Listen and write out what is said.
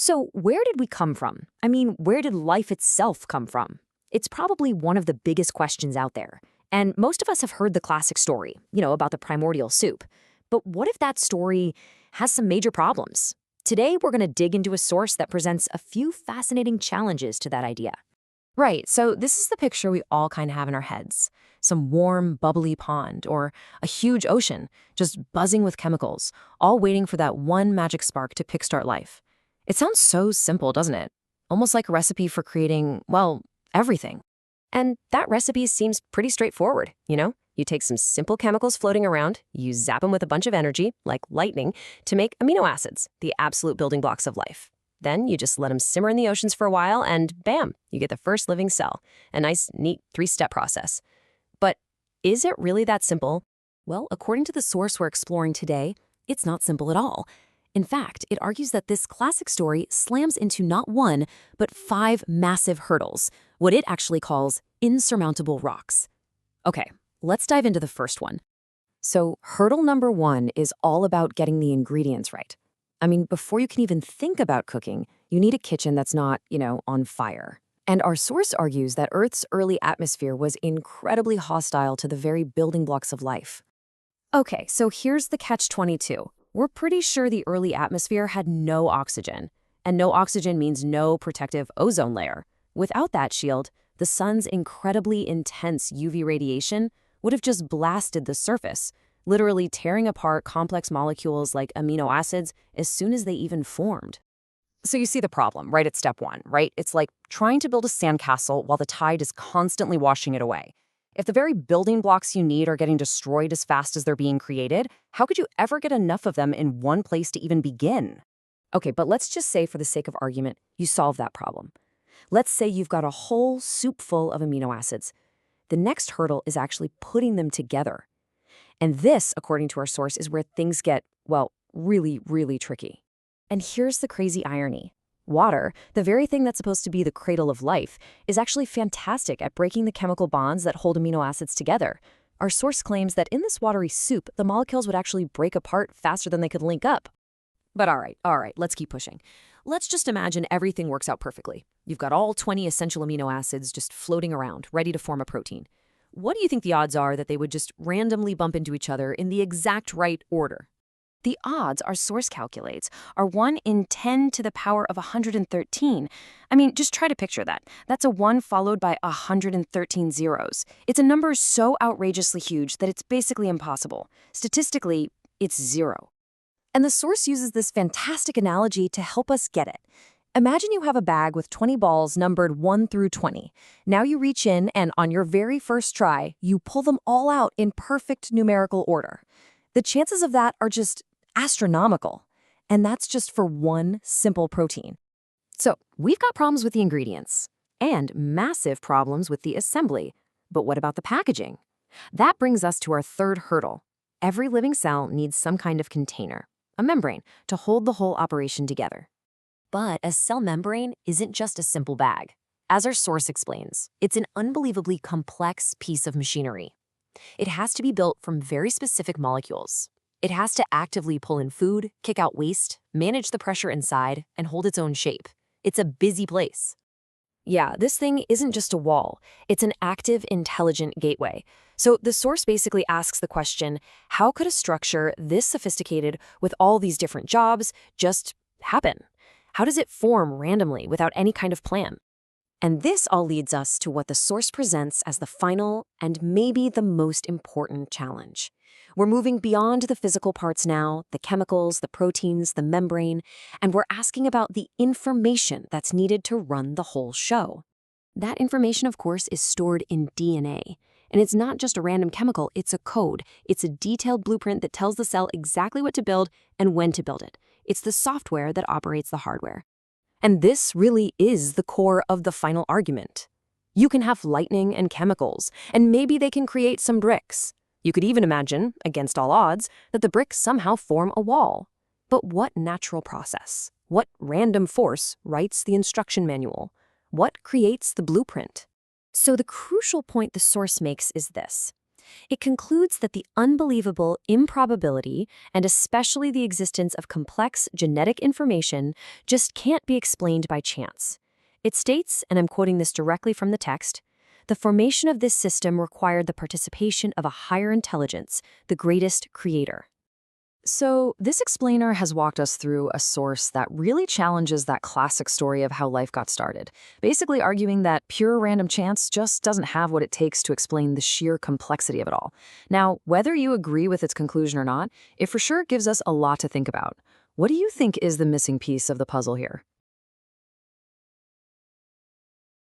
So, where did we come from? I mean, where did life itself come from? It's probably one of the biggest questions out there. And most of us have heard the classic story, about the primordial soup. But what if that story has some major problems? Today, we're going to dig into a source that presents a few fascinating challenges to that idea. Right, so this is the picture we all kind of have in our heads. Some warm, bubbly pond, or a huge ocean, just buzzing with chemicals, all waiting for that one magic spark to kickstart life. It sounds so simple, doesn't it? Almost like a recipe for creating, well, everything. And that recipe seems pretty straightforward. You take some simple chemicals floating around, you zap them with a bunch of energy, like lightning, to make amino acids, the absolute building blocks of life. Then you just let them simmer in the oceans for a while, and bam, you get the first living cell. A nice, neat three-step process. But is it really that simple? Well, according to the source we're exploring today, it's not simple at all. In fact, it argues that this classic story slams into not one, but 5 massive hurdles, what it actually calls insurmountable rocks. Okay, let's dive into the first one. So, hurdle number 1 is all about getting the ingredients right. I mean, before you can even think about cooking, you need a kitchen that's not, on fire. And our source argues that Earth's early atmosphere was incredibly hostile to the very building blocks of life. Okay, so here's the catch-22. We're pretty sure the early atmosphere had no oxygen. And no oxygen means no protective ozone layer. Without that shield, the sun's incredibly intense UV radiation would have just blasted the surface, literally tearing apart complex molecules like amino acids as soon as they even formed. So you see the problem right at step 1, right? It's like trying to build a sandcastle while the tide is constantly washing it away. If the very building blocks you need are getting destroyed as fast as they're being created, how could you ever get enough of them in one place to even begin? Okay, but let's just say for the sake of argument, you solve that problem. Let's say you've got a whole soup full of amino acids. The next hurdle is actually putting them together. And this, according to our source, is where things get, well, really, really tricky. And here's the crazy irony. Water, the very thing that's supposed to be the cradle of life, is actually fantastic at breaking the chemical bonds that hold amino acids together. Our source claims that in this watery soup, the molecules would actually break apart faster than they could link up. But all right, let's keep pushing. Let's just imagine everything works out perfectly. You've got all 20 essential amino acids just floating around, ready to form a protein. What do you think the odds are that they would just randomly bump into each other in the exact right order? The odds our source calculates are 1 in 10 to the power of 113. I mean, just try to picture that. That's a 1 followed by 113 zeros. It's a number so outrageously huge that it's basically impossible. Statistically, it's 0. And the source uses this fantastic analogy to help us get it. Imagine you have a bag with 20 balls numbered 1 through 20. Now you reach in and on your very first try, you pull them all out in perfect numerical order. The chances of that are just astronomical. And that's just for one simple protein. So we've got problems with the ingredients and massive problems with the assembly. But what about the packaging? That brings us to our third hurdle. Every living cell needs some kind of container, a membrane, to hold the whole operation together. But a cell membrane isn't just a simple bag. As our source explains, it's an unbelievably complex piece of machinery. It has to be built from very specific molecules. It has to actively pull in food, kick out waste, manage the pressure inside, and hold its own shape. It's a busy place. Yeah, this thing isn't just a wall. It's an active, intelligent gateway. So the source basically asks the question, how could a structure this sophisticated with all these different jobs just happen? How does it form randomly without any kind of plan? And this all leads us to what the source presents as the final and maybe the most important challenge. We're moving beyond the physical parts now, the chemicals, the proteins, the membrane, and we're asking about the information that's needed to run the whole show. That information, of course, is stored in DNA. And it's not just a random chemical, it's a code. It's a detailed blueprint that tells the cell exactly what to build and when to build it. It's the software that operates the hardware. And this really is the core of the final argument. You can have lightning and chemicals, and maybe they can create some bricks. You could even imagine, against all odds, that the bricks somehow form a wall. But what natural process, what random force writes the instruction manual? What creates the blueprint? So the crucial point the source makes is this. It concludes that the unbelievable improbability, and especially the existence of complex genetic information, just can't be explained by chance. It states, and I'm quoting this directly from the text, the formation of this system required the participation of a higher intelligence, the greatest creator. So, this explainer has walked us through a source that really challenges that classic story of how life got started, basically arguing that pure random chance just doesn't have what it takes to explain the sheer complexity of it all. Now, whether you agree with its conclusion or not, it for sure gives us a lot to think about. What do you think is the missing piece of the puzzle here?